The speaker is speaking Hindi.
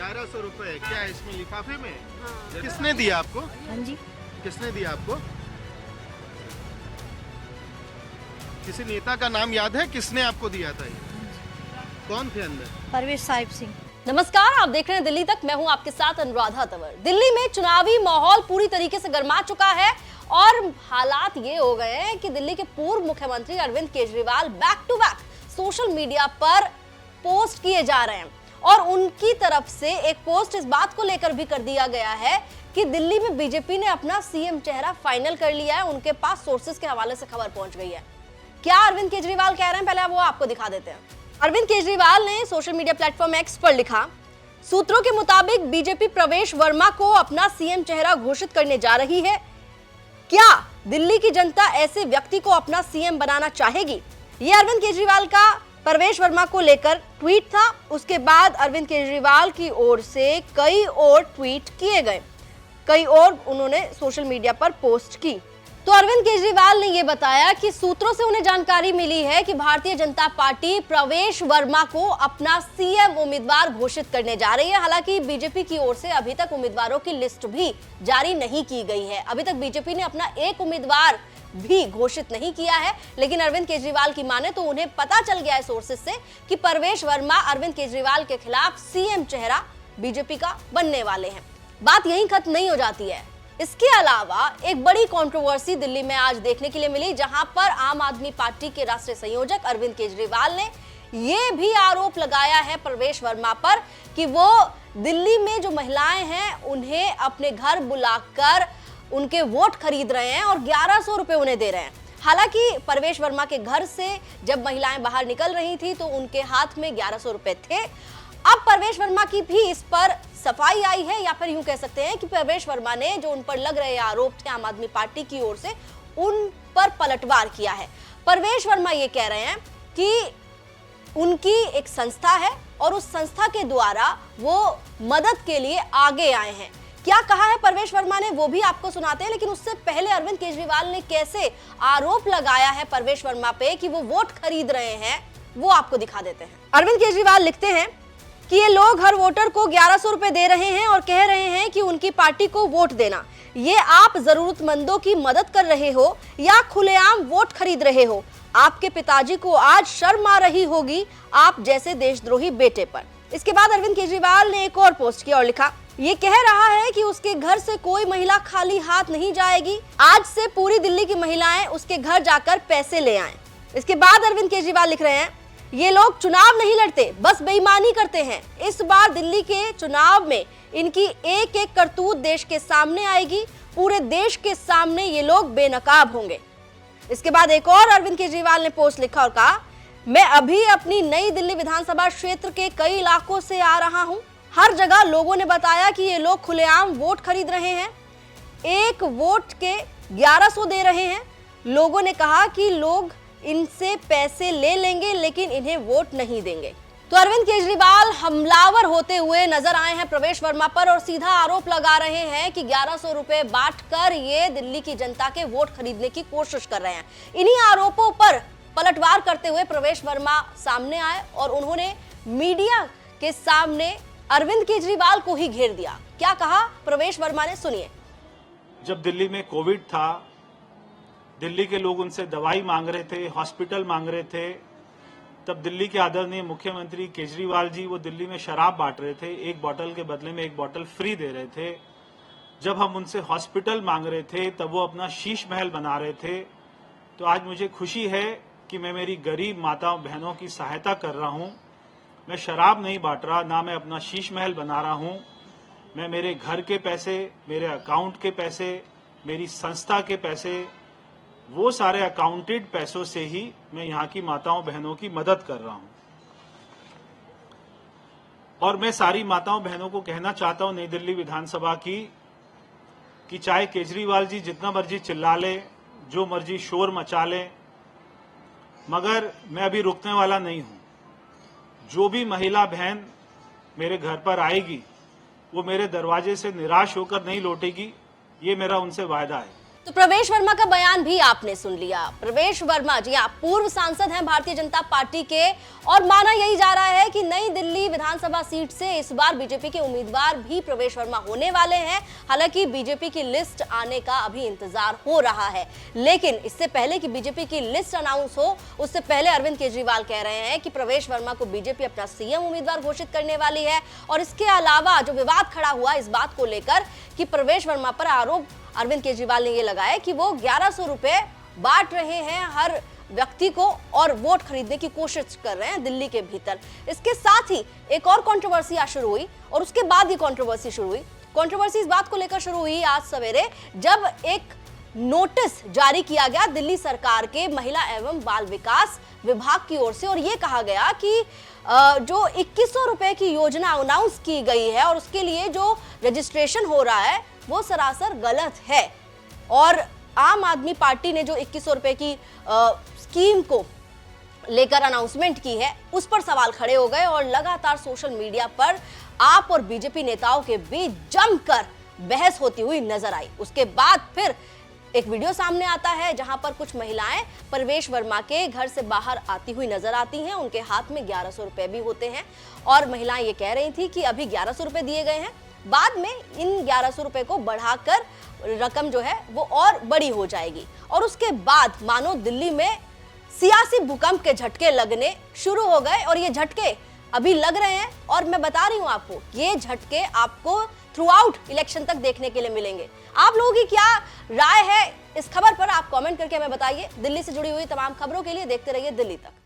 1100 रुपए क्या है इसमें लिफाफे में? हाँ। किसने दिया आपको? हाँ जी। किसने दिया आपको? किसी नेता का नाम याद है? किसने आपको दिया था ये? कौन थे अंदर? परवेश साहिब सिंह। नमस्कार, आप देख रहे हैं दिल्ली तक। मैं हूं आपके साथ अनुराधा तंवर। दिल्ली में चुनावी माहौल पूरी तरीके से गर्मा चुका है और हालात ये हो गए हैं कि दिल्ली के पूर्व मुख्यमंत्री Arvind Kejriwal back to back social media पर पोस्ट किए जा रहे हैं और उनकी तरफ से एक पोस्ट इस बात को लेकर भी कर दिया गया है कि दिल्ली में बीजेपी ने अपना सीएम चेहरा फाइनल कर लिया है। उनके पास सोर्सेस के हवाले से खबर पहुंच गई है। क्या अरविंद केजरीवाल कह रहे हैं, पहले वो आपको दिखा देते हैं। अरविंद केजरीवाल ने सोशल मीडिया प्लेटफॉर्म एक्स पर लिखा, सूत्रों के मुताबिक बीजेपी प्रवेश वर्मा को अपना सीएम चेहरा घोषित करने जा रही है। क्या दिल्ली की जनता ऐसे व्यक्ति को अपना सीएम बनाना चाहेगी? ये अरविंद केजरीवाल का प्रवेश वर्मा को लेकर ट्वीट था। उसके बाद अरविंद केजरीवाल की ओर से कई और ट्वीट किए गए, कई और उन्होंने सोशल मीडिया पर पोस्ट की। तो अरविंद केजरीवाल ने यह बताया कि सूत्रों से उन्हें जानकारी मिली है कि भारतीय जनता पार्टी प्रवेश वर्मा को अपना सीएम उम्मीदवार घोषित करने जा रही है। हालांकि बीजेपी की ओर से अभी तक उम्मीदवारों की लिस्ट भी जारी नहीं की गई है। अभी तक बीजेपी ने अपना एक उम्मीदवार भी घोषित नहीं किया है, लेकिन अरविंद केजरीवाल की माने तो उन्हें पता चल गया है सोर्सेस से कि प्रवेश वर्मा अरविंद केजरीवाल के खिलाफ सीएम चेहरा बीजेपी का बनने वाले हैं। बात यहीं खत्म नहीं हो जाती है। इसके अलावा एक बड़ी कंट्रोवर्सी दिल्ली में आज देखने के लिए मिली, जहां पर आम आदमी पार्टी के राष्ट्रीय संयोजक अरविंद केजरीवाल ने यह भी आरोप लगाया है प्रवेश वर्मा पर कि वो दिल्ली में जो महिलाएं हैं उन्हें अपने घर बुलाकर उनके वोट खरीद रहे हैं और 1100 रुपए उन्हें दे रहे हैं। हालांकि प्रवेश वर्मा के घर से जब महिलाएं बाहर निकल रही थी तो उनके हाथ में 1100 रुपए थे। अब प्रवेश वर्मा की भी इस पर सफाई आई है, या फिर यूं कह सकते हैं कि प्रवेश वर्मा ने जो उन पर लग रहे आरोप थे आम आदमी पार्टी की ओर से, उन पर पलटवार किया है। प्रवेश वर्मा ये कह रहे हैं कि उनकी एक संस्था है और उस संस्था के द्वारा वो मदद के लिए आगे आए हैं। क्या कहा है प्रवेश वर्मा ने वो भी आपको सुनाते हैं, लेकिन उससे पहले अरविंद केजरीवाल ने कैसे आरोप लगाया है प्रवेश वर्मा पे कि वो वोट खरीद रहे हैं, वो आपको दिखा देते हैं। अरविंद केजरीवाल लिखते हैं कि ये लोग हर वोटर को 1100 रुपए दे रहे हैं और कह रहे हैं कि उनकी पार्टी को वोट देना। ये आप जरूरतमंदों की मदद कर रहे हो या खुलेआम वोट खरीद रहे हो? आपके पिताजी को आज शर्म आ रही होगी आप जैसे देशद्रोही बेटे पर। इसके बाद अरविंद केजरीवाल ने एक और पोस्ट किया और लिखा, ये कह रहा है कि उसके घर से कोई महिला खाली हाथ नहीं जाएगी। आज से पूरी दिल्ली की महिलाएं उसके घर जाकर पैसे ले आएं। इसके बाद अरविंद केजरीवाल लिख रहे हैं, ये लोग चुनाव नहीं लड़ते, बस बेईमानी करते हैं। इस बार दिल्ली के चुनाव में इनकी एक एक करतूत देश के सामने आएगी। पूरे देश के सामने ये लोग बेनकाब होंगे। इसके बाद एक और अरविंद केजरीवाल ने पोस्ट लिखा और कहा, मैं अभी अपनी नई दिल्ली विधानसभा क्षेत्र के कई इलाकों से आ रहा हूं। हर जगह लोगों ने बताया कि ये लोग खुलेआम वोट खरीद रहे हैं, एक वोट के 1100 दे रहे हैं। लोगों ने कहा कि लोग इनसे पैसे ले लेंगे लेकिन इन्हें वोट नहीं देंगे। तो अरविंद केजरीवाल हमलावर होते हुए नजर आए हैं प्रवेश वर्मा पर और सीधा आरोप लगा रहे हैं कि 1100 रुपए बांटकर ये दिल्ली की जनता के वोट खरीदने की कोशिश कर रहे हैं। इन्हीं आरोपों पर पलटवार करते हुए प्रवेश वर्मा सामने आए और उन्होंने मीडिया के सामने अरविंद केजरीवाल को ही घेर दिया। क्या कहा प्रवेश वर्मा ने, सुनिए। जब दिल्ली में कोविड था, दिल्ली के लोग उनसे दवाई मांग रहे थे, हॉस्पिटल मांग रहे थे, तब दिल्ली के आदरणीय मुख्यमंत्री केजरीवाल जी वो दिल्ली में शराब बांट रहे थे, एक बोतल के बदले में एक बोतल फ्री दे रहे थे। जब हम उनसे हॉस्पिटल मांग रहे थे तब वो अपना शीश महल बना रहे थे। तो आज मुझे खुशी है कि मैं मेरी गरीब माताओं बहनों की सहायता कर रहा हूं। मैं शराब नहीं बांट रहा, ना मैं अपना शीश महल बना रहा हूं। मैं मेरे घर के पैसे, मेरे अकाउंट के पैसे, मेरी संस्था के पैसे, वो सारे अकाउंटेड पैसों से ही मैं यहाँ की माताओं बहनों की मदद कर रहा हूं। और मैं सारी माताओं बहनों को कहना चाहता हूं, नई दिल्ली विधानसभा की, कि चाहे केजरीवाल जी जितना मर्जी चिल्ला ले, जो मर्जी शोर मचा ले, मगर मैं अभी रुकने वाला नहीं हूं। जो भी महिला बहन मेरे घर पर आएगी वो मेरे दरवाजे से निराश होकर नहीं लौटेगी, ये मेरा उनसे वायदा है। तो प्रवेश वर्मा का बयान भी आपने सुन लिया। प्रवेश वर्मा जी हाँ, पूर्व सांसद हैं भारतीय जनता पार्टी के, और माना यही जा रहा है कि नई दिल्ली विधानसभा सीट से इस बार बीजेपी के उम्मीदवार भी प्रवेश वर्मा होने वाले हैं। हालांकि बीजेपी की लिस्ट आने का अभी इंतजार हो रहा है, लेकिन इससे पहले कि बीजेपी की लिस्ट अनाउंस हो, उससे पहले अरविंद केजरीवाल कह रहे हैं कि प्रवेश वर्मा को बीजेपी अपना सीएम उम्मीदवार घोषित करने वाली है। और इसके अलावा जो विवाद खड़ा हुआ इस बात को लेकर कि प्रवेश वर्मा पर आरोप अरविंद केजरीवाल ने ये लगाया कि वो 1100 रुपए बांट रहे हैं हर व्यक्ति को और वोट खरीदने की कोशिश कर रहे हैं दिल्ली के भीतर। इसके साथ ही एक और कंट्रोवर्सी आज शुरू हुई, और उसके बाद ये कंट्रोवर्सी शुरू हुई। कंट्रोवर्सी इस बात को लेकर शुरू हुई आज सवेरे, जब एक नोटिस जारी किया गया दिल्ली सरकार के महिला एवं बाल विकास विभाग की ओर से, और ये कहा गया कि जो 2100 रुपए की योजना अनाउंस की गई है और उसके लिए जो रजिस्ट्रेशन हो रहा है वो सरासर गलत है। और आम आदमी पार्टी ने जो 2100 रुपए की स्कीम को लेकर अनाउंसमेंट की है, उस पर सवाल खड़े हो गए और लगातार सोशल मीडिया पर आप और बीजेपी नेताओं के बीच जमकर बहस होती हुई नजर आई। उसके बाद फिर एक वीडियो सामने आता है जहां पर कुछ महिलाएं प्रवेश वर्मा के घर से बाहर आती हुई नजर आती हैं। उनके हाथ में 1100 रुपए भी होते हैं, और महिलाएं ये कह रही थी कि अभी 1100 रुपए दिए गए हैं, बाद में इन 1100 रुपए को बढ़ाकर रकम जो है वो और बड़ी हो जाएगी। और उसके बाद मानो दिल्ली में सियासी भूकंप के झटके लगने शुरू हो गए, और ये झटके अभी लग रहे हैं। और मैं बता रही हूं आपको, ये झटके आपको थ्रू आउट इलेक्शन तक देखने के लिए मिलेंगे। आप लोगों की क्या राय है इस खबर पर, आप कमेंट करके हमें बताइए। दिल्ली से जुड़ी हुई तमाम खबरों के लिए देखते रहिए दिल्ली तक।